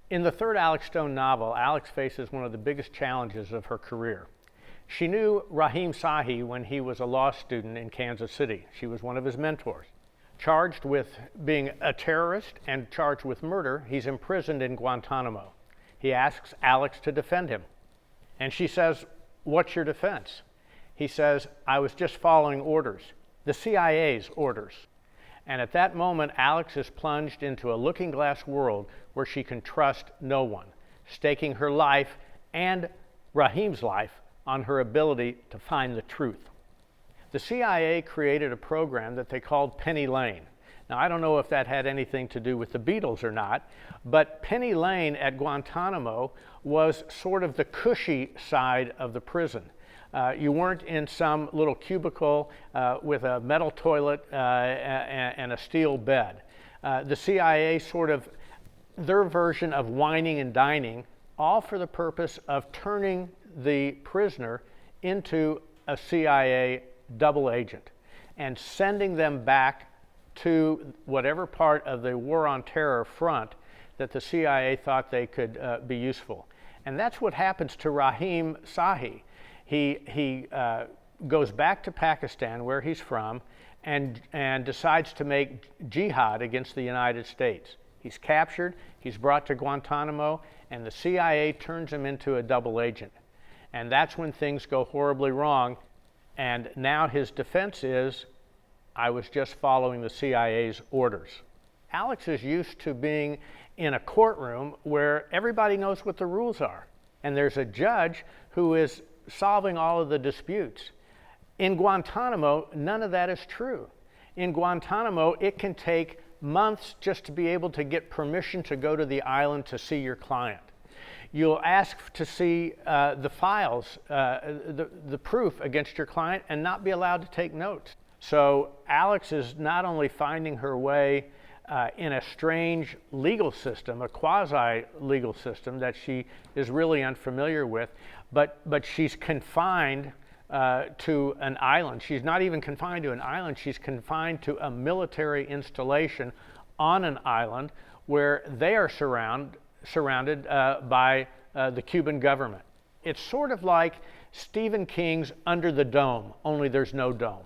In the third Alex Stone novel, Alex faces one of the biggest challenges of her career. She knew Rahim Sahi when he was a law student in Kansas City. She was one of his mentors. Charged with being a terrorist and charged with murder, he's imprisoned in Guantanamo. He asks Alex to defend him. And she says, "What's your defense?" He says, "I was just following orders, the CIA's orders." And at that moment, Alex is plunged into a looking-glass world where she can trust no one, staking her life and Rahim's life on her ability to find the truth. The CIA created a program that they called Penny Lane. Now, I don't know if that had anything to do with the Beatles or not, but Penny Lane at Guantanamo was sort of the cushy side of the prison. You weren't in some little cubicle with a metal toilet and a steel bed. The CIA sort of, their version of whining and dining, all for the purpose of turning the prisoner into a CIA double agent and sending them back to whatever part of the war on terror front that the CIA thought they could be useful. And that's what happens to Rahim Sahi. He goes back to Pakistan, where he's from, and decides to make jihad against the United States. He's captured, he's brought to Guantanamo, and the CIA turns him into a double agent. And that's when things go horribly wrong. And now his defense is, "I was just following the CIA's orders." Alex is used to being in a courtroom where everybody knows what the rules are. And there's a judge who is solving all of the disputes. In Guantanamo, none of that is true. In Guantanamo, it can take months just to be able to get permission to go to the island to see your client. You'll ask to see the files, the proof against your client, and not be allowed to take notes. So Alex is not only finding her way in a strange legal system, a quasi-legal system that she is really unfamiliar with, but she's confined to an island. She's not even confined to an island, she's confined to a military installation on an island where they are surrounded by the Cuban government. It's sort of like Stephen King's Under the Dome, only there's no dome.